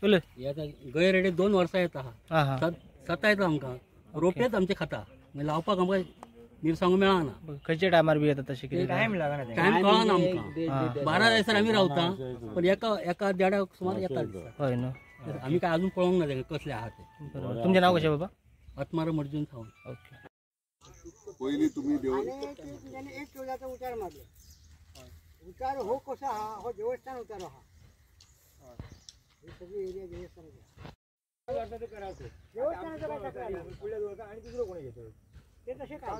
गैरेडे 2 वर्सां येता सता येता आमकां रोपयेच आमचे खाता लावपाक आमकां मिरसांगो मेळना खंयच्या टायमार बी येता तशें कितें टायम कळना आमकां 12 दिसार आमी रावता पण एका देडाक सुमार येता हय न्हू आमी काय अजून पळोवंक ना तेंका कसले आहा ते बरोबर तुमचें नांव कशें बाबा आत्माराम अर्जुन सावंत ओके पयलीं तुमी एक टोलाचा उतार मारले उतार हो कसा हा हो देवस्थान उतार हा हे सगळी एरिया देवस्थानाचा आणि दुसरं कोणी घेतो ते तसे काय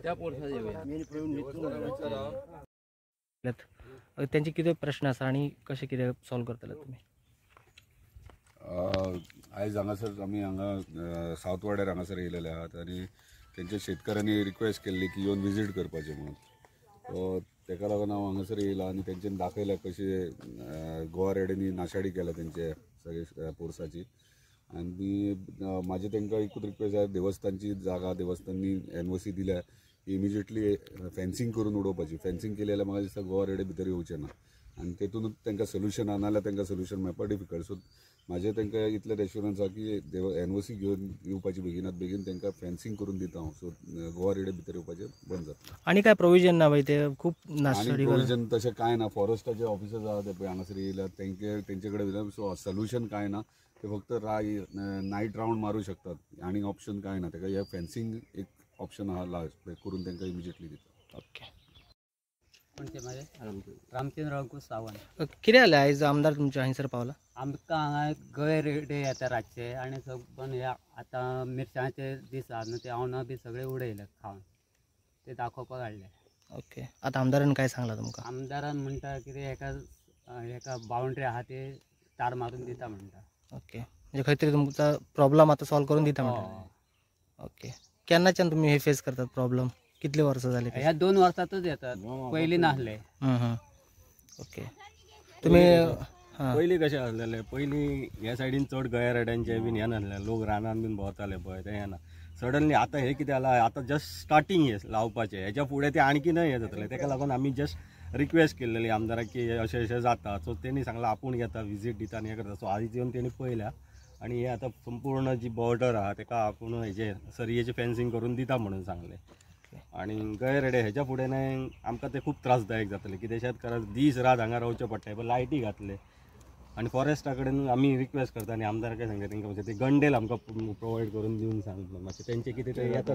त्या त्यांचे कितें प्रश्न आसा आनी कशें कितें सॉल्व करतले तुमी आयज हांगासर आमी हांगा सावथ वाड्यार हांगासर येयलेले आहात आनी तेंच्या शेतकाऱ्यांनी रिक्वेस्ट केल्ली की येवन विजीट करपाचें म्हणून सो तेका लागून हांव हांगासर येयला आनी तेंच्यानी दाखयल्या कशें गोवा रेड्यांनी नाशाडी केल्या तेंचे सगळे पोरसाची आनी म्हाजे तांकां एकूच रिक्वेस्ट आहे देवस्थानची जागा देवस्थाननी NOC दिल्या इमिजिएटली फेन्सिंग करून उडोवपाची फेन्सिंग केली जाल्यार म्हाका दिसता गोवा रेडे भितर येवचे ना आनी तेतूनच तांकां सोल्युशन आना जाल्यार तांकां सोल्युशन मेळपाक डिफिकल्ट सो म्हाजें तांकां इतलें एश्युरन्स आसा की NOC घेवन येवपाची बेगिनात बेगीन तांकां फेन्सिंग करून दिता हांव सो गोवा रेडे भितर येवपाचें बंद जाता आनी काय प्रोविजन ना बाय ते खूब आनी प्रोविजन तशें कांय ना फॉरेस्टाचे ऑफिसर्स आहा ते पळय हांगासर येयल्यात तेंचे कडेन सो सोल्युशन कांय ना ते फक्त नायट रावंड मारूं शकतात आनी ऑप्शन कांय ना ताका हे फेन्सिंग एक ऑप्शन आहा लास्ट करून तांकां इमिजिएटली दिता ओके कोणते म्हाजे रामचंद्र अंकुश सावंत कितें जालें आयज आमदार तुमच्या हांगसर पावला आमकां हांगा गैरेडे येता रातचे आनी पण हे आतां मिरसांगेचे दीस आहा न्हू ते अवना बी सगळे उडयले खावन ते दाखोवपाक हाडले ओके आतां आमदारान काय सांगलां तुमकां आमदारान म्हणटा कितें हेका बाउंड्री आहा ते तार मारून दिता म्हणटा ओके म्हणजे खंय तरी तुमचा प्रॉब्लेम आता सॉल्व करून दिता म्हणटा ओके केन्नाच्यान तुम्ही हे फेस करतात प्रॉब्लेम कितले वर्सां जाले ह्या 2 वर्सांतच येतात पयलीं नासले ओके तुम्ही पयलीं कशें आसलेलें पयलीं ह्या सायडीन चड गैरेड्यांचे बीन हें नासलें लोक रानान बीन भोंवताले पळय तें हें ना सडनली आतां हे कितें जालां आतां जस्ट स्टार्टींग हे लावपाचें हेच्या फुडें ते आणखीनय हें जातलें तेका लागून आमी जस्ट रिक्वेस्ट केल्लेली आमदाराक की अशें अशें जाता सो तेणी सांगलां आपूण येता विजीट दिता आनी हें करता सो आयज येवन तेणी पळयल्या आनी हे आतां संपूर्ण जी बॉर्डर आहा तेका आपूण हेजे सरयेचें फेन्सिंग करून दिता म्हणून सांगलें आनी गैरेडे हेच्या फुडें न्हय आमकां ते खूब त्रासदायक जातलें कित्याक शेतकाराक दीस रात हांगा रावचें पडटा पण लायटी घातले आनी फॉरेस्टा कडेन आमी रिक्वेस्ट करता आनी आमदाराक सांगता तेंकां मातशें ते गंडेल आमकां प्रोवायड करून दिवन सांगता मातशें तेंचे कितें ते येता